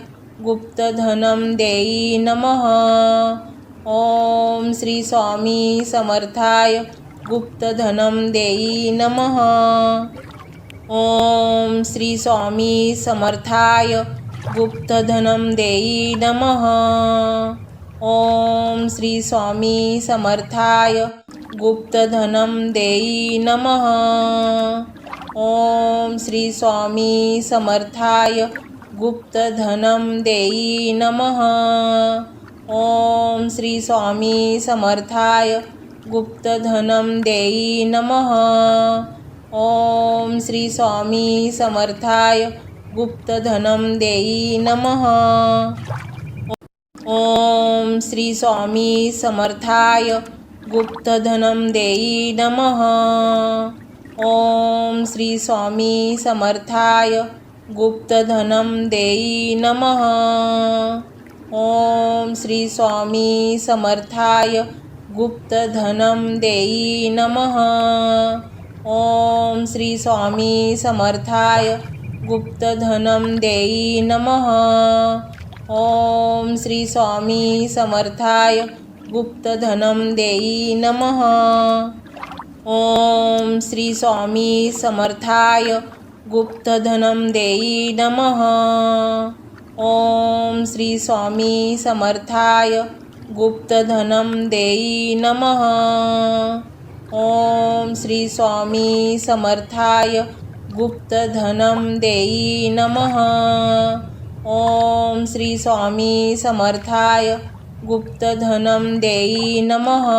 गुप्तधनम देई नमः. ओम श्री स्वामी समर्थाय गुप्तधनम देई नमः. ओम श्री स्वामी समर्थाय गुप्तधनम देई नमः. ओम श्री स्वामी समर्थाय गुप्तधनम देई नमः. ओम श्री स्वामी समर्थाय गुप्तधनम देई नमः. ओम श्री स्वामी समर्थाय गुप्तधनम देई नमः. ओम श्री स्वामी समर्थाय गुप्तधनम देई नमः. ओम श्री स्वामी समर्थाय गुप्तधनम देई नमः. ओम श्री स्वामी समर्थाय गुप्तधनम देई नमः. ओम श्री स्वामी समर्थाय गुप्तधनम देई नमः. ओम श्री स्वामी समर्थाय गुप्तधनम देई नमः. ओम श्री स्वामी समर्थाय गुप्तधनम देई नमः. ओम श्री स्वामी समर्थाय गुप्तधनम देई नमः. ओम श्री स्वामी समर्थाय गुप्तधनं देई नमः। ओम श्री स्वामी समर्थाय गुप्तधनं देई नमः। ओम श्री स्वामी समर्थाय गुप्तधनं देई नमः।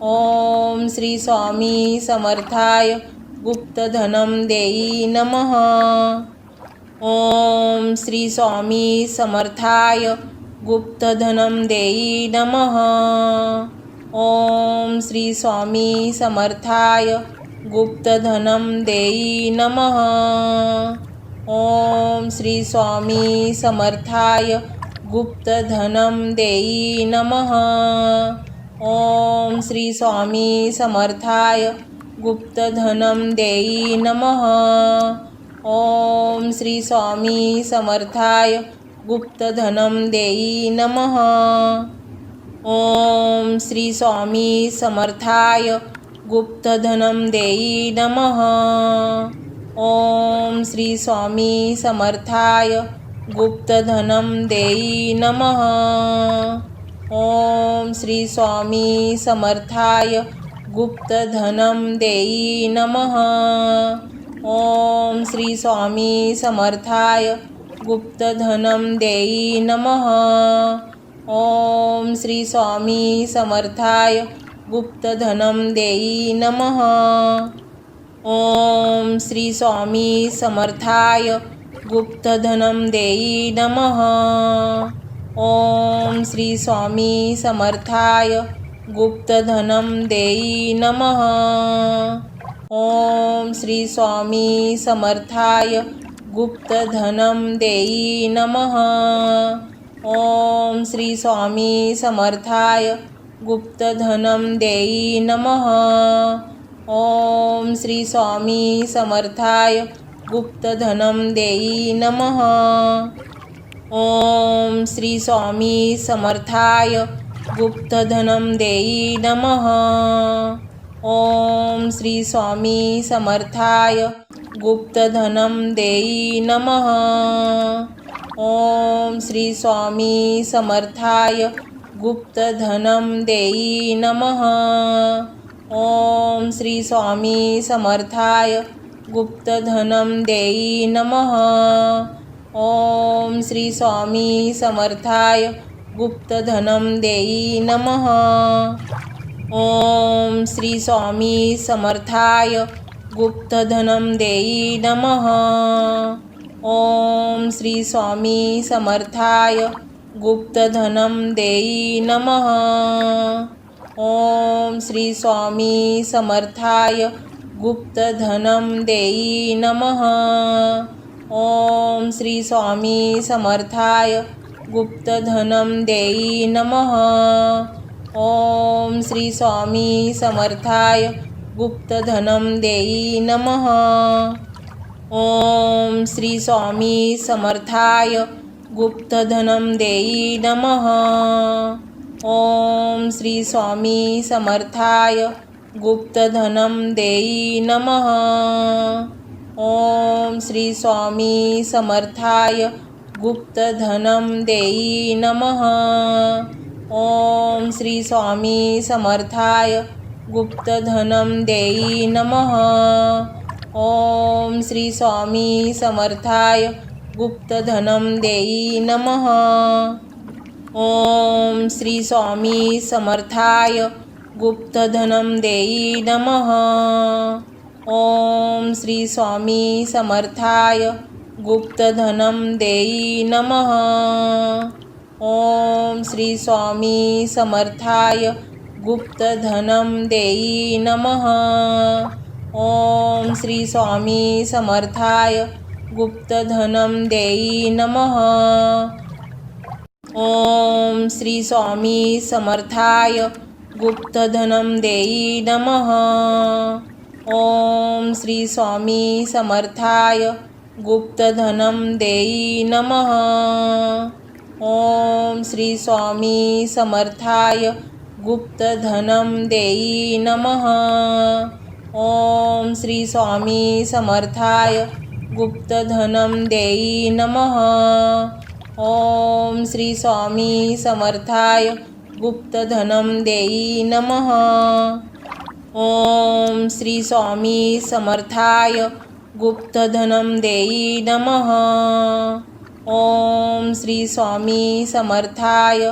ओम श्री स्वामी समर्थाय गुप्तधनं देई नमः। ओम श्री स्वामी समर्थाय गुप्तधनं देई नमः। ओम श्री स्वामी समर्थाय गुप्तधनं देई नमः। ओम श्री स्वामी समर्थाय गुप्तधनं देई नमः। ओम श्री स्वामी समर्थाय गुप्तधनं देई नमः। ओम श्री स्वामी समर्थाय गुप्तधनं देई नमः। ओम श्री स्वामी समर्थाय गुप्तधनं देई नमः। ओम श्री स्वामी समर्थाय गुप्तधनं देई नमः। ओम श्री स्वामी समर्थाय गुप्तधनं देई नमः। ओम श्री स्वामी समर्थाय गुप्तधनं देई नमः। ओम श्री स्वामी समर्थाय गुप्तधनं देई नमः। ओम श्री स्वामी समर्थाय गुप्तधनं देई नमः। ओम श्री स्वामी समर्थाय गुप्तधनं देई नमः। ओम श्री स्वामी समर्थाय गुप्तधनं देई नमः। ओम श्री स्वामी समर्थाय गुप्तधनं देई नमः। ओम श्री स्वामी समर्थाय गुप्तधनं देई नमः। ओम श्री स्वामी समर्थाय गुप्तधनं देई नमः। ओम श्री स्वामी समर्थाय गुप्तधनं देई नमः। ओम श्री स्वामी समर्थाय गुप्तधनं देई नमः। ओम श्री स्वामी समर्थाय गुप्तधनं देई नमः। ओम श्री स्वामी समर्थाय गुप्तधनं देई नमः। ओम श्री स्वामी समर्थाय गुप्तधनं देई नमः। ओम श्री स्वामी समर्थाय गुप्तधनं देई नमः। ओम श्री स्वामी समर्थाय गुप्तधनं देई नमः। ओम श्री स्वामी समर्थाय गुप्तधनं देई नमः। ओम श्री स्वामी समर्थाय गुप्तधनं देई नमः। ओम श्री स्वामी समर्थाय गुप्तधनं देई नमः। ओम श्री स्वामी समर्थाय गुप्तधनं देई नमः। ओम श्री स्वामी समर्थाय गुप्तधनं देई नमः। ओम श्री स्वामी समर्थाय गुप्तधनं देई नमः। ओम श्री स्वामी समर्थाय गुप्तधनं देई नमः। ओम श्री स्वामी समर्थाय गुप्तधनं देई नमः। ओम श्री स्वामी समर्थाय गुप्तधनं देई नमः। ओम श्री स्वामी समर्थाय गुप्तधनं देई नमः। ओम श्री स्वामी समर्थाय गुप्तधनं देई नमः। ओम श्री स्वामी समर्थाय गुप्तधनं देई नमः। ओम श्री स्वामी समर्थाय गुप्तधनं देई नमः। ओम श्री स्वामी समर्थाय गुप्तधनं देई नमः। ओम श्री स्वामी समर्थाय गुप्तधनं देई नमः। ओम श्री स्वामी समर्थाय गुप्तधनं देई नमः। ओम श्री स्वामी समर्थाय गुप्तधनं देई नमः। ओम श्री स्वामी समर्थाय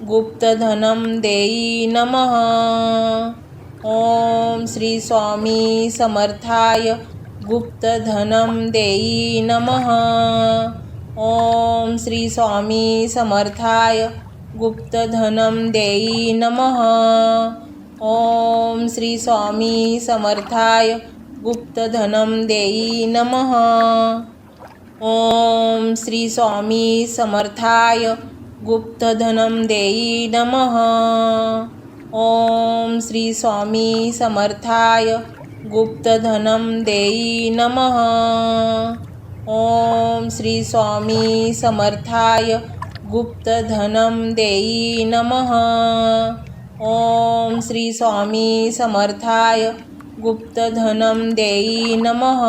गुप्तधनं देई नमः। ओम श्री स्वामी समर्थाय गुप्तधनं देई नमः। ओम श्री स्वामी समर्थाय गुप्तधनं देई नमः। ओम श्री स्वामी समर्थाय गुप्तधनं देई नमः। ओम श्री स्वामी समर्थाय गुप्तधनं देई नमः। ओम श्री स्वामी समर्थाय गुप्तधनं देई नमः। ओम श्री स्वामी समर्थाय गुप्तधनं देई नमः। ओम श्री स्वामी समर्थाय गुप्तधनं देई नमः।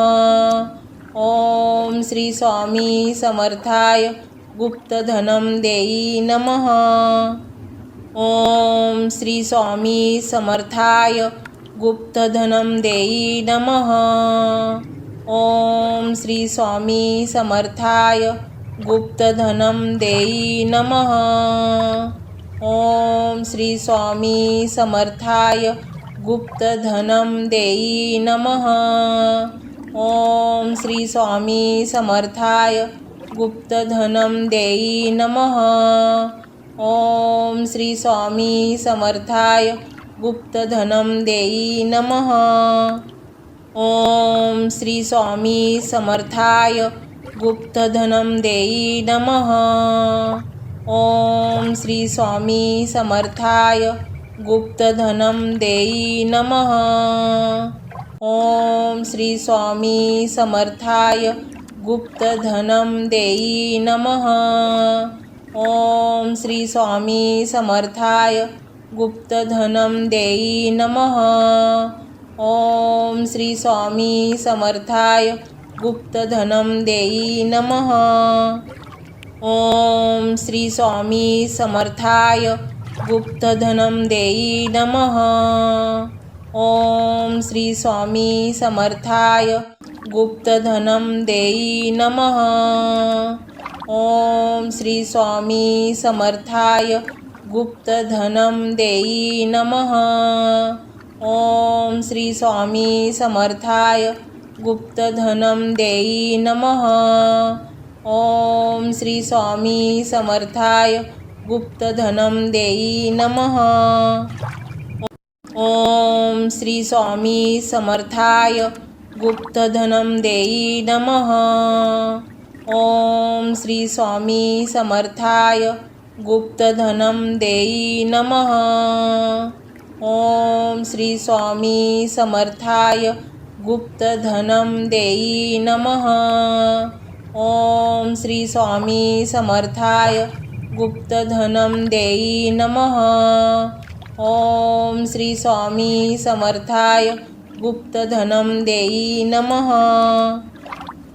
ओम श्री स्वामी समर्थाय गुप्तधनं देई नमः। ओम श्री स्वामी समर्थाय गुप्तधनं देई नमः। ओम श्री स्वामी समर्थाय गुप्तधनं देई नमः। ओम श्री स्वामी समर्थाय गुप्तधनं देई नमः। ओम श्री स्वामी समर्थाय गुप्तधनं देई नमः। ओम श्री स्वामी समर्थाय गुप्तधनं देई नमः। ओम श्री स्वामी समर्थाय गुप्तधनं देई नमः। ओम श्री स्वामी समर्थाय गुप्तधनं देई नमः। ओम श्री स्वामी समर्थाय गुप्तधनं देई नमः। ओम श्री स्वामी समर्थाय गुप्तधनं देई नमः। ओम श्री स्वामी समर्थाय गुप्तधनं देई नमः। ओम श्री स्वामी समर्थाय गुप्तधनं देई नमः। ओम श्री स्वामी समर्थाय गुप्तधनं देई नमः। ओम श्री स्वामी समर्थाय गुप्तधनं देई नमः। ओम श्री स्वामी समर्थाय गुप्तधनं देई नमः। ओम श्री स्वामी समर्थाय गुप्तधनं देई नमः। ओम श्री स्वामी समर्थाय गुप्तधनं देई नमः। ओम श्री स्वामी समर्थाय गुप्तधनं देई नमः। ओम श्री स्वामी समर्थाय गुप्तधनं देई नमः। ओम श्री स्वामी समर्थाय गुप्तधनं देई नमः। ओम श्री स्वामी समर्थाय गुप्तधनं देई नमः।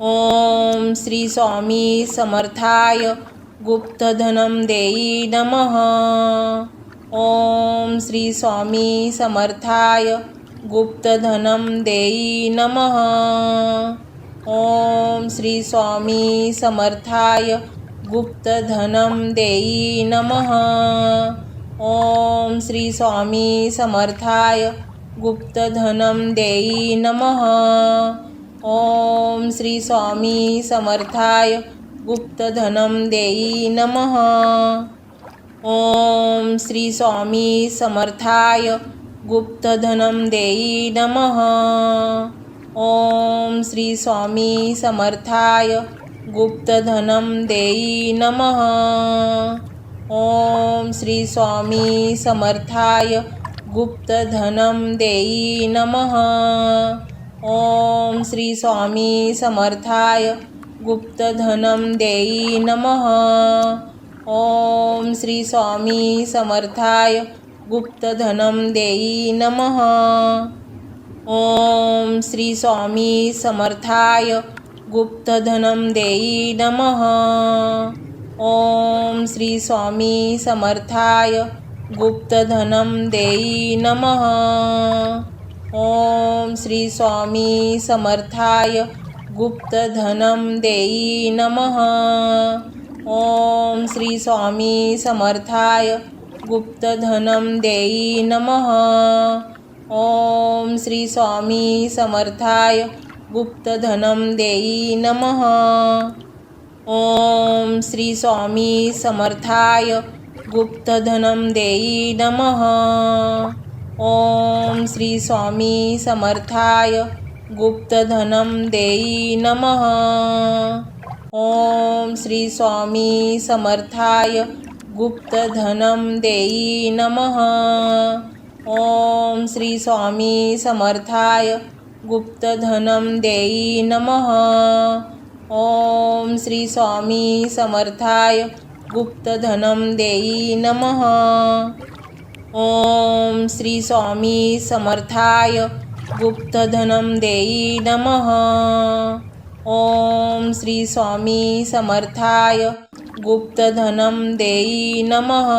ओम श्री स्वामी समर्थाय गुप्तधनं देई नमः। ओम श्री स्वामी समर्थाय गुप्तधनं देई नमः। ओम श्री स्वामी समर्थाय गुप्तधनं देई नमः। ओम श्री स्वामी समर्थाय गुप्तधनं देई नमः। ओम श्री स्वामी समर्थाय गुप्तधनं देई नमः। ओम श्री स्वामी समर्थाय गुप्तधनं देई नमः। ओम श्री स्वामी समर्थाय गुप्तधनं देई नमः। ओम श्री स्वामी समर्थाय गुप्तधनं देई नमः। ओम श्री स्वामी समर्थाय गुप्तधनं देई नमः। ओम श्री स्वामी समर्थाय गुप्तधनं देई नमः। ओम श्री स्वामी समर्थाय गुप्तधनं देई नमः। ओम श्री स्वामी समर्थाय गुप्तधनं देई नमः। ओम श्री स्वामी समर्थाय गुप्तधनं देई नमः। ओम श्री स्वामी समर्थाय गुप्तधनं देई नमः। ओम श्री स्वामी समर्थाय गुप्तधनं देई नमः। ओम श्री स्वामी समर्थाय गुप्तधनं देई नमः। ओम श्री स्वामी समर्थाय गुप्तधनं देई नमः। ओम श्री स्वामी समर्थाय गुप्तधनं देई नमः। ओम श्री स्वामी समर्थाय गुप्तधनं देई नमः। ओम श्री स्वामी समर्थाय गुप्तधनं देई नमः। ओम श्री स्वामी समर्थाय गुप्तधनं देई नमः। ओम श्री स्वामी समर्थाय गुप्तधनं देई नमः।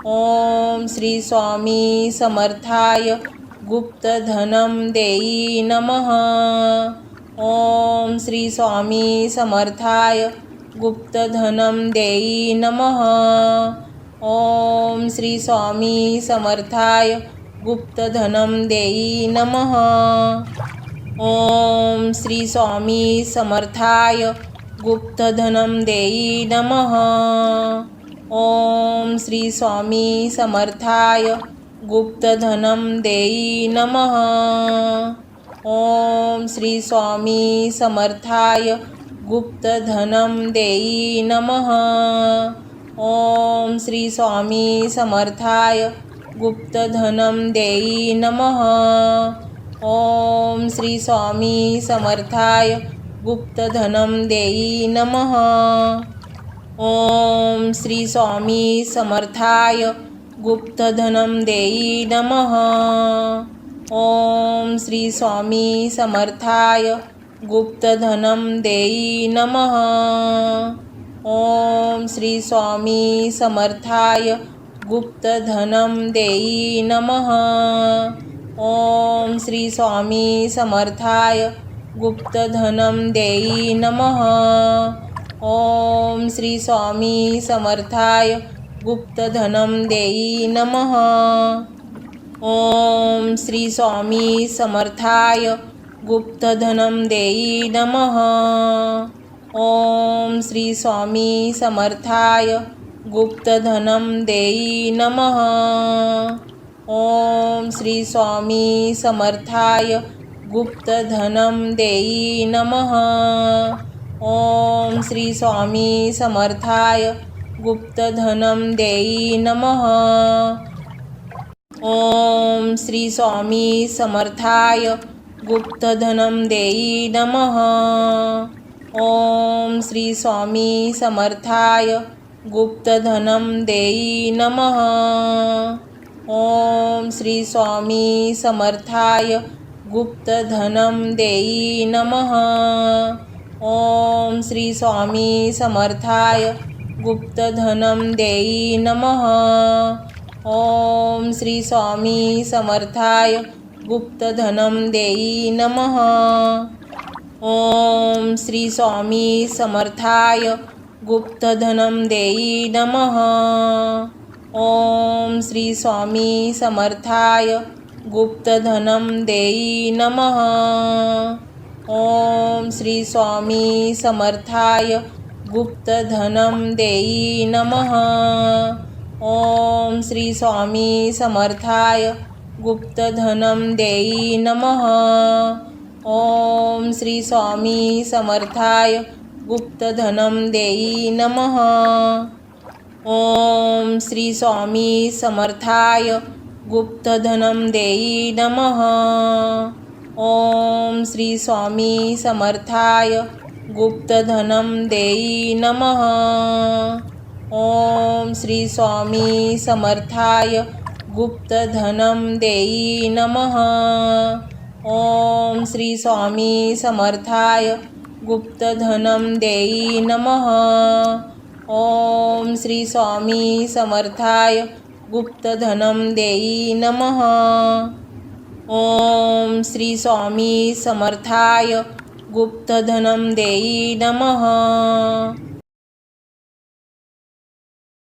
ओम श्री स्वामी समर्थाय गुप्तधनं देई नमः। ओम श्री स्वामी समर्थाय गुप्तधनं देई नमः। ओम श्री स्वामी समर्थाय गुप्तधनं देई नमः। ओम श्री स्वामी समर्थाय गुप्तधनं देई नमः। ओम श्री स्वामी समर्थाय गुप्तधनं देई नमः। ओम श्री स्वामी समर्थाय गुप्तधनं देई नमः। ओम श्री स्वामी समर्थाय गुप्तधनं देई नमः। ओम श्री स्वामी समर्थाय गुप्तधनं देई नमः। ओम श्री स्वामी समर्थाय गुप्तधनं देई नमः। ओम श्री स्वामी समर्थाय गुप्तधनं देई नमः। ओम श्री स्वामी समर्थाय गुप्तधनं देई नमः। ओम श्री स्वामी समर्थाय गुप्तधनं देई नमः। ओम श्री स्वामी समर्थाय गुप्तधनं देई नमः। ओम श्री स्वामी समर्थाय गुप्तधनं देई नमः। ओम श्री स्वामी समर्थाय गुप्तधनं देई नमः। ओम श्री स्वामी समर्थाय गुप्तधनं देई नमः। ओम श्री स्वामी समर्थाय गुप्तधनं देई नमः। ओम श्री स्वामी समर्थाय गुप्तधनं देई नमः। ओम श्री स्वामी समर्थाय गुप्तधनं देई नमः। ओम श्री स्वामी समर्थाय गुप्तधनं देई नमः। ओम श्री स्वामी समर्थाय गुप्तधनं देई नमः। ओम श्री स्वामी समर्थाय गुप्तधनं देई नमः। ओम श्री स्वामी समर्थाय गुप्तधनं देई नमः। ओम श्री स्वामी समर्थाय गुप्तधनं देई नमः। ओम श्री स्वामी समर्थाय गुप्तधनं देई नमः। ओम श्री स्वामी समर्थाय गुप्तधनं देई नमः। ओम श्री स्वामी समर्थाय गुप्तधनं देई नमः। ओम श्री स्वामी समर्थाय गुप्तधनं देई नमः। ओम श्री स्वामी समर्थाय गुप्तधनं देई नमः। ओम श्री स्वामी समर्थाय गुप्तधनं देई नमः। ओम श्री स्वामी समर्थाय गुप्तधनं देई नमः। ओम श्री स्वामी समर्थाय गुप्तधनं देई नमः. ओम श्री स्वामी समर्थाय गुप्तधनं देई नमः.